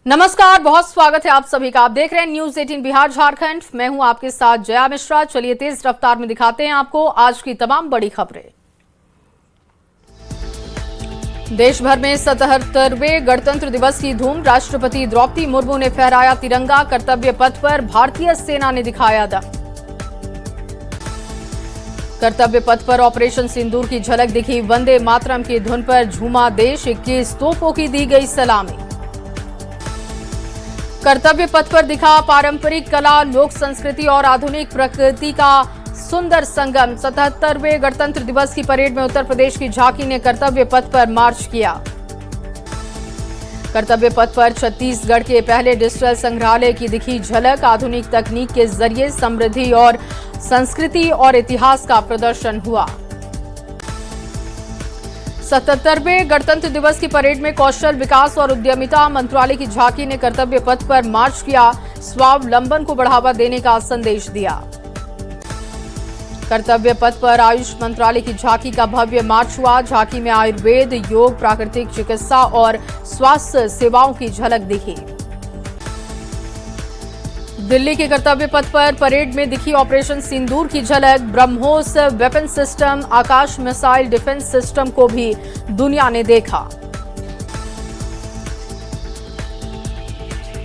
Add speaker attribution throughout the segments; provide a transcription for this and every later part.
Speaker 1: नमस्कार, बहुत स्वागत है आप सभी का। आप देख रहे हैं न्यूज 18 बिहार झारखंड। मैं हूं आपके साथ जया मिश्रा। चलिए तेज रफ्तार में दिखाते हैं आपको आज की तमाम बड़ी खबरें। देश भर में 77वें गणतंत्र दिवस की धूम। राष्ट्रपति द्रौपदी मुर्मू ने फहराया तिरंगा। कर्तव्य पथ पर भारतीय सेना ने दिखाया दम। कर्तव्य पथ पर ऑपरेशन सिंदूर की झलक दिखी। वंदे मातरम की धुन पर झूमा देश। 21 तोपों की दी गई सलामी। कर्तव्य पथ पर दिखा पारंपरिक कला, लोक संस्कृति और आधुनिक प्रकृति का सुंदर संगम। 77वें गणतंत्र दिवस की परेड में उत्तर प्रदेश की झांकी ने कर्तव्य पथ पर मार्च किया। कर्तव्य पथ पर छत्तीसगढ़ के पहले डिजिटल संग्रहालय की दिखी झलक। आधुनिक तकनीक के जरिए समृद्धि और संस्कृति और इतिहास का प्रदर्शन हुआ। 77वें गणतंत्र दिवस की परेड में कौशल विकास और उद्यमिता मंत्रालय की झांकी ने कर्तव्य पथ पर मार्च किया। स्वावलंबन को बढ़ावा देने का संदेश दिया। कर्तव्य पथ पर आयुष मंत्रालय की झांकी का भव्य मार्च हुआ। झांकी में आयुर्वेद, योग, प्राकृतिक चिकित्सा और स्वास्थ्य सेवाओं की झलक दिखी। दिल्ली के कर्तव्य पथ पर परेड में दिखी ऑपरेशन सिंदूर की झलक। ब्रह्मोस वेपन सिस्टम, आकाश मिसाइल डिफेंस सिस्टम को भी दुनिया ने देखा।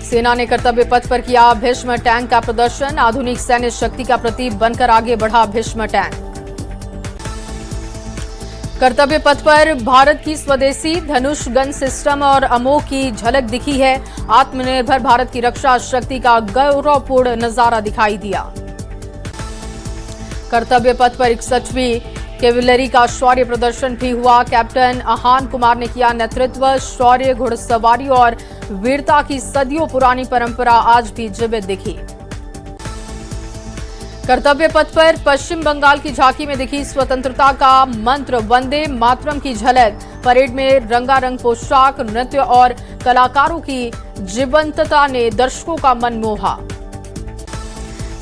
Speaker 1: सेना ने कर्तव्य पथ पर किया भीष्म टैंक का प्रदर्शन। आधुनिक सैन्य शक्ति का प्रतीक बनकर आगे बढ़ा भीष्म टैंक। कर्तव्य पथ पर भारत की स्वदेशी धनुष गन सिस्टम और अमोघ की झलक दिखी है। आत्मनिर्भर भारत की रक्षा शक्ति का गौरवपूर्ण नजारा दिखाई दिया। कर्तव्य पथ पर 61वीं कैवेलरी का शौर्य प्रदर्शन भी हुआ। कैप्टन आहान कुमार ने किया नेतृत्व। शौर्य, घुड़सवारी और वीरता की सदियों पुरानी परंपरा आज भी जीवित दिखी। कर्तव्य पथ पर पश्चिम बंगाल की झांकी में दिखी स्वतंत्रता का मंत्र, वंदे मातरम की झलक। परेड में रंगारंग पोशाक, नृत्य और कलाकारों की जीवंतता ने दर्शकों का मन मोहा।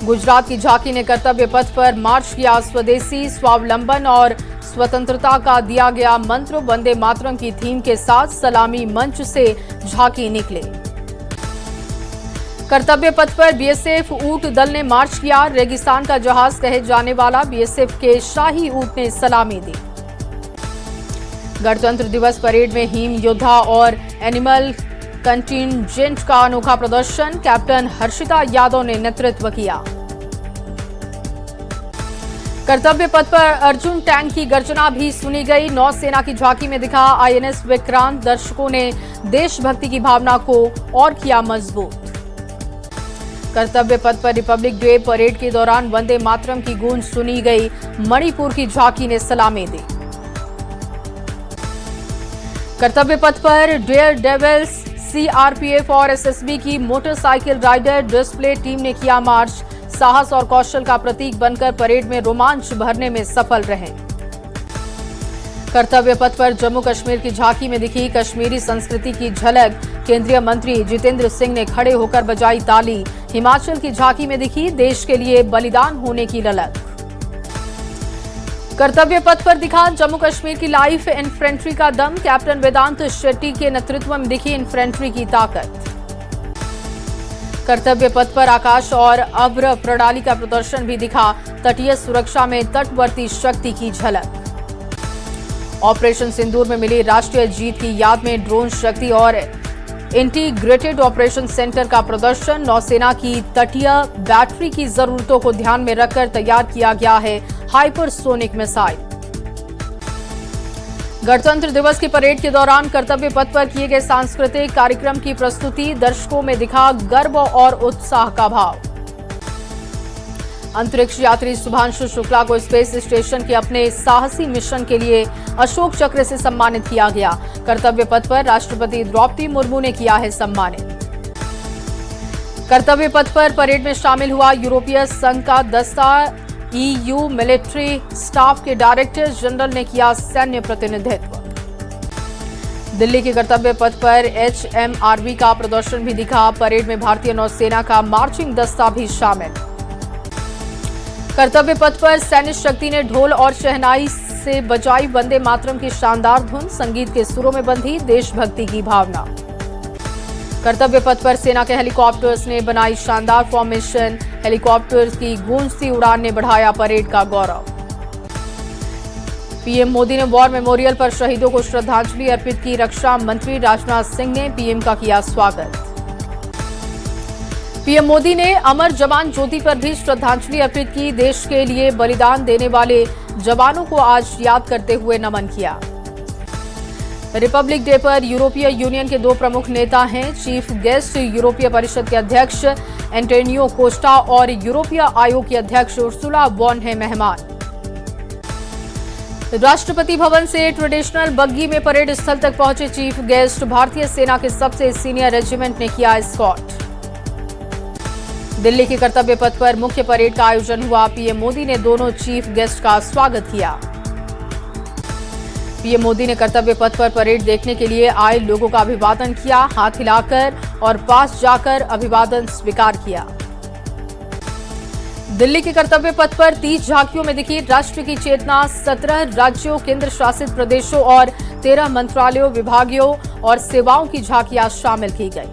Speaker 1: गुजरात की झांकी ने कर्तव्य पथ पर मार्च किया। स्वदेशी, स्वावलंबन और स्वतंत्रता का दिया गया मंत्र, वंदे मातरम की थीम के साथ सलामी मंच से झांकी निकले। कर्तव्य पथ पर बीएसएफ ऊंट दल ने मार्च किया। रेगिस्तान का जहाज कहे जाने वाला बीएसएफ के शाही ऊंट ने सलामी दी। गणतंत्र दिवस परेड में हिम योद्धा और एनिमल कंटिंजेंट का अनोखा प्रदर्शन। कैप्टन हर्षिता यादव ने नेतृत्व किया। कर्तव्य पथ पर अर्जुन टैंक की गर्जना भी सुनी गई। नौसेना की झांकी में दिखा आईएनएस विक्रांत। दर्शकों ने देशभक्ति की भावना को और किया मजबूत। कर्तव्य पथ पर रिपब्लिक डे परेड के दौरान वंदे मातरम की गूंज सुनी गई। मणिपुर की झांकी ने सलामी दी। कर्तव्य पथ पर डेयर डेविल्स, सीआरपीएफ और एसएसबी की मोटरसाइकिल राइडर डिस्प्ले टीम ने किया मार्च। साहस और कौशल का प्रतीक बनकर परेड में रोमांच भरने में सफल रहे। कर्तव्य पथ पर जम्मू कश्मीर की झांकी में दिखी कश्मीरी संस्कृति की झलक। केंद्रीय मंत्री जितेंद्र सिंह ने खड़े होकर बजाई ताली। हिमाचल की झांकी में दिखी देश के लिए बलिदान होने की ललक। कर्तव्य पथ पर दिखा जम्मू कश्मीर की लाइफ इन्फेंट्री का दम। कैप्टन वेदांत शेट्टी के नेतृत्व में दिखी इन्फेंट्री की ताकत। कर्तव्य पथ पर आकाश और अभ्र प्रणाली का प्रदर्शन भी दिखा। तटीय सुरक्षा में तटवर्ती शक्ति की झलक। ऑपरेशन सिंदूर में मिली राष्ट्रीय जीत की याद में ड्रोन शक्ति और इंटीग्रेटेड ऑपरेशन सेंटर का प्रदर्शन। नौसेना की तटीय बैटरी की जरूरतों को ध्यान में रखकर तैयार किया गया है हाइपरसोनिक मिसाइल। गणतंत्र दिवस की परेड के दौरान कर्तव्य पथ पर किए गए सांस्कृतिक कार्यक्रम की प्रस्तुति। दर्शकों में दिखा गर्व और उत्साह का भाव। अंतरिक्ष यात्री शुभांशु शुक्ला को स्पेस स्टेशन के अपने साहसी मिशन के लिए अशोक चक्र से सम्मानित किया गया। कर्तव्य पथ पर राष्ट्रपति द्रौपदी मुर्मू ने किया है सम्मानित। कर्तव्य पथ पर परेड में शामिल हुआ यूरोपीय संघ का दस्ता। ईयू मिलिट्री स्टाफ के डायरेक्टर जनरल ने किया सैन्य प्रतिनिधित्व। दिल्ली के कर्तव्य पथ पर एचएमआरवी का प्रदर्शन भी दिखा। परेड में भारतीय नौसेना का मार्चिंग दस्ता भी शामिल। कर्तव्य पथ पर सैन्य शक्ति ने ढोल और शहनाई से बजाई वंदे मातरम की शानदार धुन। संगीत के सुरों में बंधी देशभक्ति की भावना। कर्तव्य पथ पर सेना के हेलीकॉप्टर्स ने बनाई शानदार फॉर्मेशन। हेलीकॉप्टर्स की गूंजती उड़ान ने बढ़ाया परेड का गौरव। पीएम मोदी ने वॉर मेमोरियल पर शहीदों को श्रद्धांजलि अर्पित की। रक्षा मंत्री राजनाथ सिंह ने पीएम का किया स्वागत। पीएम मोदी ने अमर जवान ज्योति पर भी श्रद्धांजलि अर्पित की। देश के लिए बलिदान देने वाले जवानों को आज याद करते हुए नमन किया। रिपब्लिक डे पर यूरोपीय यूनियन के 2 प्रमुख नेता हैं। चीफ गेस्ट यूरोपीय परिषद के अध्यक्ष एंटोनियो कोस्टा और यूरोपीय आयोग की अध्यक्ष उर्सुला वॉन हैं मेहमान। राष्ट्रपति भवन से ट्रेडिशनल बग्गी में परेड स्थल तक पहुंचे चीफ गेस्ट। भारतीय सेना के सबसे सीनियर रेजिमेंट ने किया एस्कॉर्ट। दिल्ली के कर्तव्य पथ पर मुख्य परेड का आयोजन हुआ। पीएम मोदी ने दोनों चीफ गेस्ट का स्वागत किया। पीएम मोदी ने कर्तव्य पथ पर परेड देखने के लिए आए लोगों का अभिवादन किया। हाथ हिलाकर और पास जाकर अभिवादन स्वीकार किया। दिल्ली के कर्तव्य पथ पर 30 झांकियों में दिखी राष्ट्र की चेतना। 17 राज्यों, केंद्र शासित प्रदेशों और 13 मंत्रालयों, विभागों और सेवाओं की झांकियां शामिल की गई।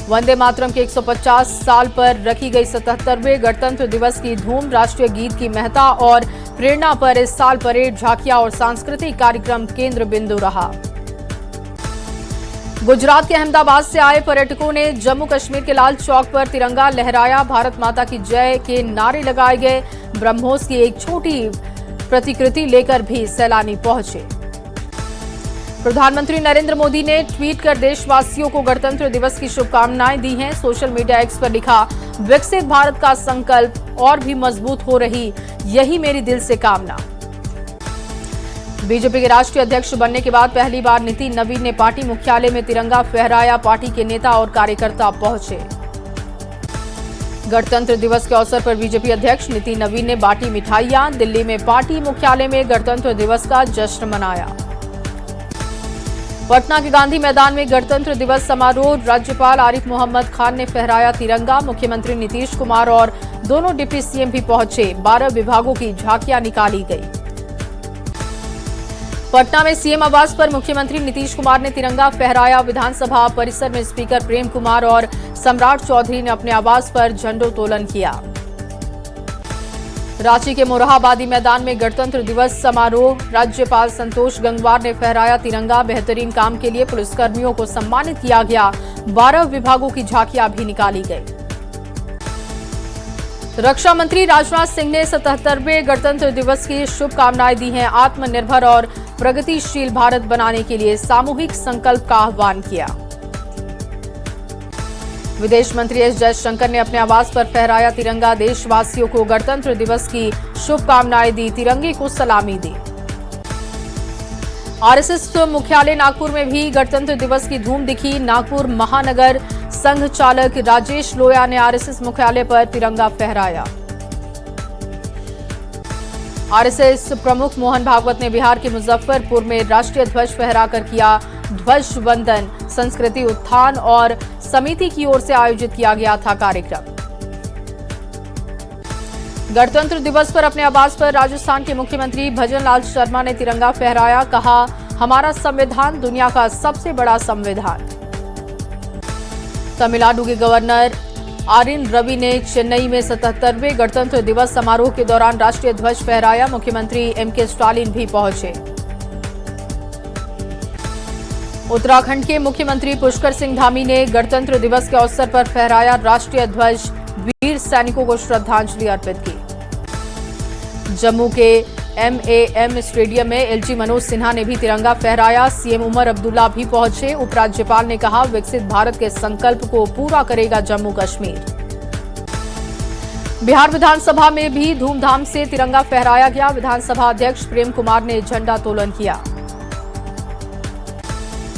Speaker 1: वंदे मातरम के 150 साल पर रखी गई 77वें गणतंत्र दिवस की धूम। राष्ट्रीय गीत की महत्ता और प्रेरणा पर इस साल परेड, झांकियां और सांस्कृतिक कार्यक्रम केंद्र बिंदु रहा। गुजरात के अहमदाबाद से आए पर्यटकों ने जम्मू कश्मीर के लाल चौक पर तिरंगा लहराया। भारत माता की जय के नारे लगाए गए। ब्रह्मोस की एक छोटी प्रतिकृति लेकर भी सैलानी पहुंचे। प्रधानमंत्री नरेंद्र मोदी ने ट्वीट कर देशवासियों को गणतंत्र दिवस की शुभकामनाएं दी हैं। सोशल मीडिया एक्स पर लिखा, विकसित भारत का संकल्प और भी मजबूत हो रही, यही मेरी दिल से कामना। बीजेपी के राष्ट्रीय अध्यक्ष बनने के बाद पहली बार नितिन नवीन ने पार्टी मुख्यालय में तिरंगा फहराया। पार्टी के नेता और कार्यकर्ता पहुंचे। गणतंत्र दिवस के अवसर पर बीजेपी अध्यक्ष नितिन नवीन ने बांटी मिठाइयां। दिल्ली में पार्टी मुख्यालय में गणतंत्र दिवस का जश्न मनाया। पटना के गांधी मैदान में गणतंत्र दिवस समारोह। राज्यपाल आरिफ मोहम्मद खान ने फहराया तिरंगा। मुख्यमंत्री नीतीश कुमार और दोनों डिप्टी सीएम भी पहुंचे। 12 विभागों की झांकियां निकाली गई। पटना में सीएम आवास पर मुख्यमंत्री नीतीश कुमार ने तिरंगा फहराया। विधानसभा परिसर में स्पीकर प्रेम कुमार और सम्राट चौधरी ने अपने आवास पर झंडोत्तोलन किया। रांची के मोरहाबादी मैदान में गणतंत्र दिवस समारोह। राज्यपाल संतोष गंगवार ने फहराया तिरंगा। बेहतरीन काम के लिए पुलिसकर्मियों को सम्मानित किया गया। 12 विभागों की झांकियां भी निकाली गई। रक्षा मंत्री राजनाथ सिंह ने 77वें गणतंत्र दिवस की शुभकामनाएं दी हैं। आत्मनिर्भर और प्रगतिशील भारत बनाने के लिए सामूहिक संकल्प का आह्वान किया। विदेश मंत्री एस जयशंकर ने अपने आवास पर फहराया तिरंगा। देशवासियों को गणतंत्र दिवस की शुभकामनाएं दी। तिरंगे को सलामी दी। आरएसएस मुख्यालय नागपुर में भी गणतंत्र दिवस की धूम दिखी। नागपुर महानगर संघ चालक राजेश लोया ने आरएसएस मुख्यालय पर तिरंगा फहराया। आरएसएस प्रमुख मोहन भागवत ने बिहार के मुजफ्फरपुर में राष्ट्रीय ध्वज फहराकर किया ध्वज वंदन। संस्कृति उत्थान और समिति की ओर से आयोजित किया गया था कार्यक्रम। गणतंत्र दिवस पर अपने आवास पर राजस्थान के मुख्यमंत्री भजन लाल शर्मा ने तिरंगा फहराया। कहा, हमारा संविधान दुनिया का सबसे बड़ा संविधान। तमिलनाडु के गवर्नर आरिन रवि ने चेन्नई में 77वें गणतंत्र दिवस समारोह के दौरान राष्ट्रीय ध्वज फहराया। मुख्यमंत्री एमके स्टालिन भी पहुंचे। उत्तराखंड के मुख्यमंत्री पुष्कर सिंह धामी ने गणतंत्र दिवस के अवसर पर फहराया राष्ट्रीय ध्वज। वीर सैनिकों को श्रद्धांजलि अर्पित की। जम्मू के एमएएम स्टेडियम में एलजी मनोज सिन्हा ने भी तिरंगा फहराया। सीएम उमर अब्दुल्ला भी पहुंचे। उपराज्यपाल ने कहा, विकसित भारत के संकल्प को पूरा करेगा जम्मू कश्मीर। बिहार विधानसभा में भी धूमधाम से तिरंगा फहराया गया। विधानसभा अध्यक्ष प्रेम कुमार ने झंडोत्तोलन किया।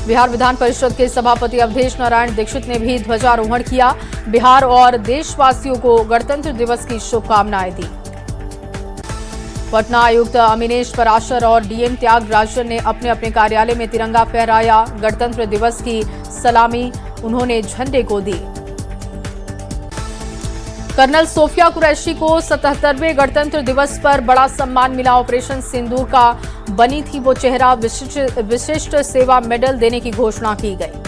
Speaker 1: बिहार विधान परिषद के सभापति अवधेश नारायण दीक्षित ने भी ध्वजारोहण किया। बिहार और देशवासियों को गणतंत्र दिवस की शुभकामनाएं दी। पटना आयुक्त अमिनेश पराशर और डीएम त्यागराजन ने अपने अपने कार्यालय में तिरंगा फहराया। गणतंत्र दिवस की सलामी उन्होंने झंडे को दी। कर्नल सोफिया कुरैशी को 77वें गणतंत्र दिवस पर बड़ा सम्मान मिला। ऑपरेशन सिंदूर का बनी थी वो चेहरा। विशिष्ट सेवा मेडल देने की घोषणा की गई।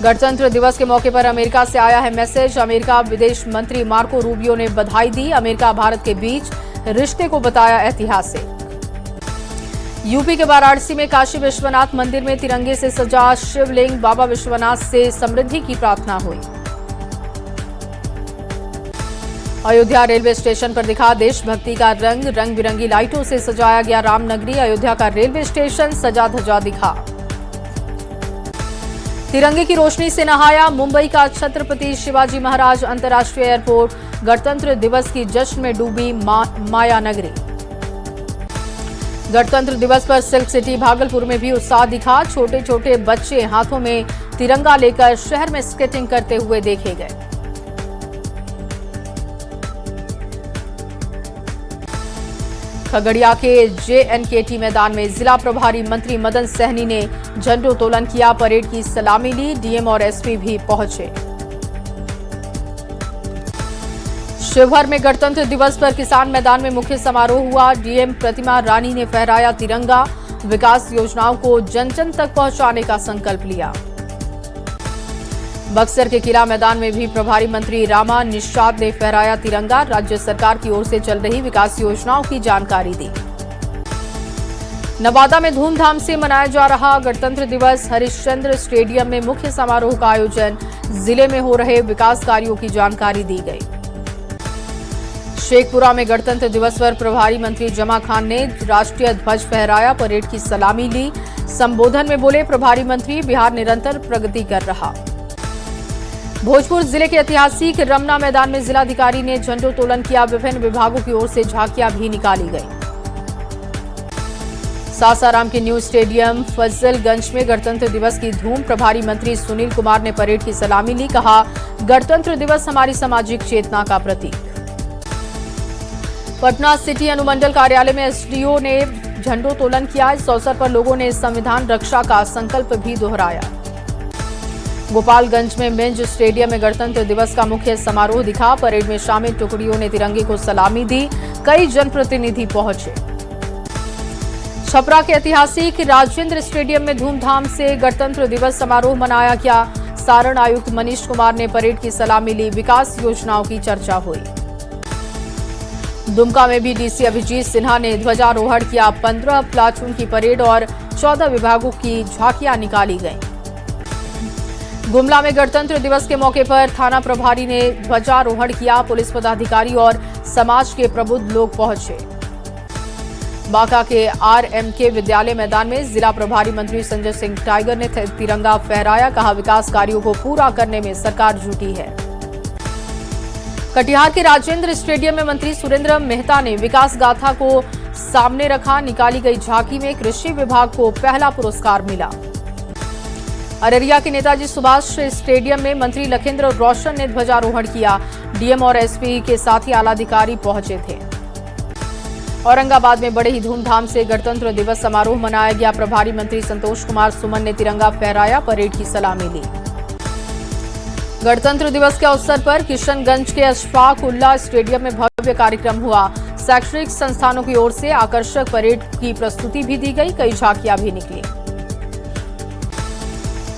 Speaker 1: गणतंत्र दिवस के मौके पर अमेरिका से आया है मैसेज। अमेरिका विदेश मंत्री मार्को रूबियो ने बधाई दी। अमेरिका भारत के बीच रिश्ते को बताया ऐतिहासिक। यूपी के वाराणसी में काशी विश्वनाथ मंदिर में तिरंगे से सजा शिवलिंग। बाबा विश्वनाथ से समृद्धि की प्रार्थना हुई। अयोध्या रेलवे स्टेशन पर दिखा देशभक्ति का रंग। रंग बिरंगी लाइटों से सजाया गया रामनगरी। अयोध्या का रेलवे स्टेशन सजा धजा दिखा। तिरंगे की रोशनी से नहाया मुंबई का छत्रपति शिवाजी महाराज अंतर्राष्ट्रीय एयरपोर्ट। गणतंत्र दिवस की जश्न में डूबी माया नगरी। गणतंत्र दिवस पर सिल्क सिटी भागलपुर में भी उत्साह दिखा। छोटे छोटे बच्चे हाथों में तिरंगा लेकर शहर में स्केटिंग करते हुए देखे गए। खगड़िया के JNKT मैदान में जिला प्रभारी मंत्री मदन सहनी ने झंडोत्तोलन किया। परेड की सलामी ली। डीएम और एसपी भी पहुंचे। शिवहर में गणतंत्र दिवस पर किसान मैदान में मुख्य समारोह हुआ। डीएम प्रतिमा रानी ने फहराया तिरंगा। विकास योजनाओं को जन जन तक पहुंचाने का संकल्प लिया। बक्सर के किला मैदान में भी प्रभारी मंत्री रामा निषाद ने फहराया तिरंगा। राज्य सरकार की ओर से चल रही विकास योजनाओं की जानकारी दी। नवादा में धूमधाम से मनाया जा रहा गणतंत्र दिवस। हरिश्चंद्र स्टेडियम में मुख्य समारोह का आयोजन। जिले में हो रहे विकास कार्यों की जानकारी दी गई। शेखपुरा में गणतंत्र दिवस पर प्रभारी मंत्री जमा खान ने राष्ट्रीय ध्वज फहराया। परेड की सलामी ली। संबोधन में बोले प्रभारी मंत्री, बिहार निरंतर प्रगति कर रहा। भोजपुर जिले के ऐतिहासिक रमना मैदान में जिलाधिकारी ने झंडोत्तोलन किया। विभिन्न विभागों की ओर से झांकियां भी निकाली गई। सासाराम के न्यू स्टेडियम फजलगंज में गणतंत्र दिवस की धूम। प्रभारी मंत्री सुनील कुमार ने परेड की सलामी ली। कहा, गणतंत्र दिवस हमारी सामाजिक चेतना का प्रतीक। पटना सिटी अनुमंडल कार्यालय में एसडीओ ने झंडोत्तोलन किया। इस अवसर पर लोगों ने संविधान रक्षा का संकल्प भी दोहराया। गोपालगंज में मिंज स्टेडियम में गणतंत्र दिवस का मुख्य समारोह दिखा। परेड में शामिल टुकड़ियों ने तिरंगे को सलामी दी। कई जनप्रतिनिधि पहुंचे। छपरा के ऐतिहासिक राजेंद्र स्टेडियम में धूमधाम से गणतंत्र दिवस समारोह मनाया गया। सारण आयुक्त मनीष कुमार ने परेड की सलामी ली। विकास योजनाओं की चर्चा हुई। दुमका में भी डीसी अभिजीत सिन्हा ने ध्वजारोहण किया। 15 प्लाटून की परेड और 14 विभागों की झांकियां निकाली गईं। गुमला में गणतंत्र दिवस के मौके पर थाना प्रभारी ने ध्वजारोहण किया। पुलिस पदाधिकारी और समाज के प्रबुद्ध लोग पहुंचे। बांका के RMK विद्यालय मैदान में जिला प्रभारी मंत्री संजय सिंह टाइगर ने तिरंगा फहराया। कहा, विकास कार्यों को पूरा करने में सरकार जुटी है। कटिहार के राजेंद्र स्टेडियम में मंत्री सुरेंद्र मेहता ने विकास गाथा को सामने रखा। निकाली गई झांकी में कृषि विभाग को पहला पुरस्कार मिला। अररिया के नेताजी सुभाष स्टेडियम में मंत्री लखेंद्र रोशन ने ध्वजारोहण किया। डीएम और एसपी के साथ ही आलाधिकारी पहुंचे थे। औरंगाबाद में बड़े ही धूमधाम से गणतंत्र दिवस समारोह मनाया गया। प्रभारी मंत्री संतोष कुमार सुमन ने तिरंगा फहराया। परेड की सलामी ली। गणतंत्र दिवस के अवसर पर किशनगंज के अशफाक उल्लाह स्टेडियम में भव्य कार्यक्रम हुआ। शैक्षणिक संस्थानों की ओर से आकर्षक परेड की प्रस्तुति भी दी गई। कई झांकियां भी निकली।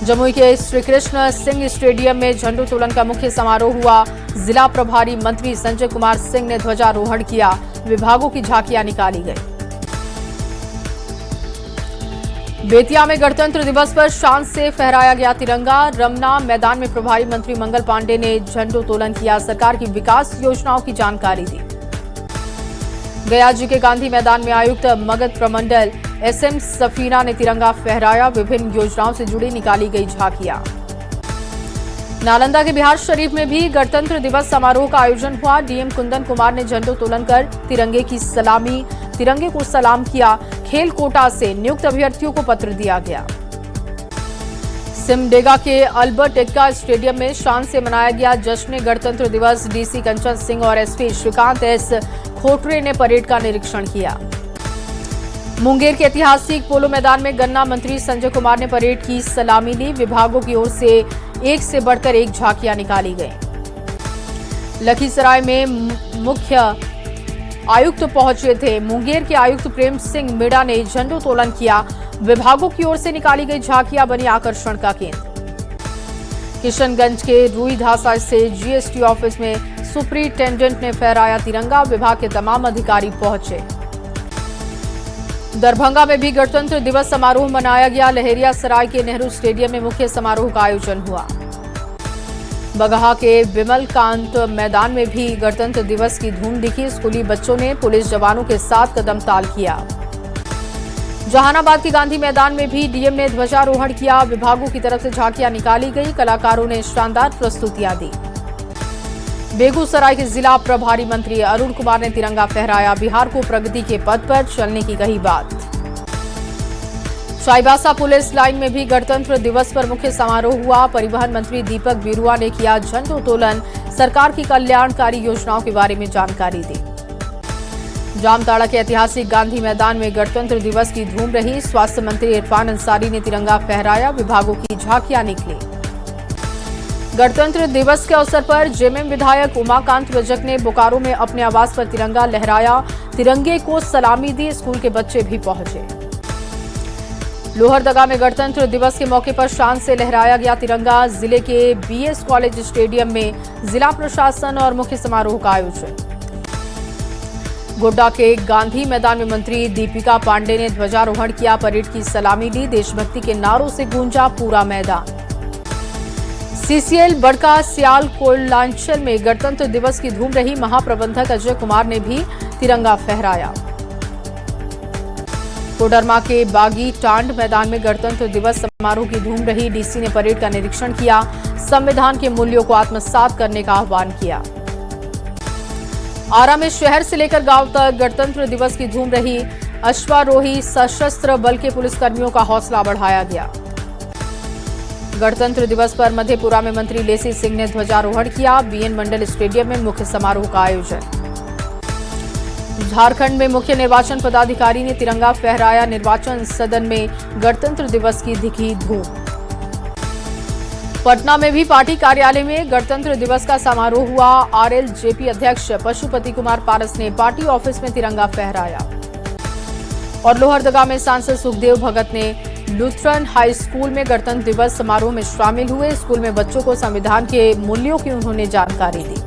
Speaker 1: जमुई के श्री कृष्ण सिंह स्टेडियम में झंडोत्तोलन का मुख्य समारोह हुआ। जिला प्रभारी मंत्री संजय कुमार सिंह ने ध्वजारोहण किया। विभागों की झांकियां निकाली गई। बेतिया में गणतंत्र दिवस पर शान से फहराया गया तिरंगा। रमना मैदान में प्रभारी मंत्री मंगल पांडे ने झंडोत्तोलन किया। सरकार की विकास योजनाओं की जानकारी दी। गया जी के गांधी मैदान में आयुक्त मगध प्रमंडल SM सफीना ने तिरंगा फहराया। विभिन्न योजनाओं से जुड़ी निकाली गई झांकियां। नालंदा के बिहार शरीफ में भी गणतंत्र दिवस समारोह का आयोजन हुआ। डीएम कुंदन कुमार ने झंडोत्तोलन कर तिरंगे को सलाम किया। खेल कोटा से नियुक्त अभ्यर्थियों को पत्र दिया गया। सिमडेगा के अल्बर्ट एक्का स्टेडियम में शान से मनाया गया जश्न गणतंत्र दिवस। डीसी कंचन सिंह और एसपी श्रीकांत S खोटरे ने परेड का निरीक्षण किया। मुंगेर के ऐतिहासिक पोलो मैदान में गन्ना मंत्री संजय कुमार ने परेड की सलामी ली। विभागों की ओर से एक से बढ़कर एक झांकियां निकाली गई। लखीसराय में मुख्य आयुक्त पहुंचे थे। मुंगेर के आयुक्त प्रेम सिंह मीणा ने झंडोत्तोलन किया। विभागों की ओर से निकाली गई झांकियां बनी आकर्षण का केंद्र। किशनगंज के रुईधासा से जीएसटी ऑफिस में सुपरिटेंडेंट ने फहराया तिरंगा, विभाग के तमाम अधिकारी पहुंचे। दरभंगा में भी गणतंत्र दिवस समारोह मनाया गया। लहेरियासराय के नेहरू स्टेडियम में मुख्य समारोह का आयोजन हुआ। बगहा के विमलकांत मैदान में भी गणतंत्र दिवस की धूम दिखी। स्कूली बच्चों ने पुलिस जवानों के साथ कदम ताल किया। जहानाबाद के गांधी मैदान में भी डीएम ने ध्वजारोहण किया। विभागों की तरफ से झांकियां निकाली गई। कलाकारों ने शानदार प्रस्तुतियां दी। बेगूसराय के जिला प्रभारी मंत्री अरुण कुमार ने तिरंगा फहराया। बिहार को प्रगति के पथ पर चलने की कही बात। चाईबासा पुलिस लाइन में भी गणतंत्र दिवस पर मुख्य समारोह हुआ। परिवहन मंत्री दीपक बिरुआ ने किया झंडोत्तोलन। सरकार की कल्याणकारी योजनाओं के बारे में जानकारी दी। जामताड़ा के ऐतिहासिक गांधी मैदान में गणतंत्र दिवस की धूम रही। स्वास्थ्य मंत्री इरफान अंसारी ने तिरंगा फहराया। विभागों की झांकियां निकली। गणतंत्र दिवस के अवसर पर जेएमएम विधायक उमाकांत रजक ने बोकारो में अपने आवास पर तिरंगा लहराया। तिरंगे को सलामी दी। स्कूल के बच्चे भी पहुंचे। लोहरदगा में गणतंत्र दिवस के मौके पर शान से लहराया गया तिरंगा। जिले के बीएस कॉलेज स्टेडियम में जिला प्रशासन और मुख्य समारोह का आयोजन। गोड्डा के गांधी मैदान में मंत्री दीपिका पांडे ने ध्वजारोहण किया। परेड की सलामी ली। देशभक्ति के नारों से गूंजा पूरा मैदान। सीसीएल बड़का सियाल कोयलांचल में गणतंत्र दिवस की धूम रही। महाप्रबंधक अजय कुमार ने भी तिरंगा फहराया। कोडरमा के बागी टांड मैदान में गणतंत्र दिवस समारोह की धूम रही। डीसी ने परेड का निरीक्षण किया। संविधान के मूल्यों को आत्मसात करने का आह्वान किया। आरा में शहर से लेकर गांव तक गणतंत्र दिवस की धूम रही। अश्वारोही सशस्त्र बल के पुलिसकर्मियों का हौसला बढ़ाया गया। गणतंत्र दिवस पर मधेपुरा में मंत्री लेसी सिंह ने ध्वजारोहण किया। बीएन मंडल स्टेडियम में मुख्य समारोह का आयोजन। झारखंड में मुख्य निर्वाचन पदाधिकारी ने तिरंगा फहराया। निर्वाचन सदन में गणतंत्र दिवस की दिखी धूम। पटना में भी पार्टी कार्यालय में गणतंत्र दिवस का समारोह हुआ। आरएलजेपी अध्यक्ष पशुपति कुमार पारस ने पार्टी ऑफिस में तिरंगा फहराया। और लोहरदगा में सांसद सुखदेव भगत ने लुथरन हाई स्कूल में गणतंत्र दिवस समारोह में शामिल हुए। स्कूल में बच्चों को संविधान के मूल्यों की उन्होंने जानकारी दी।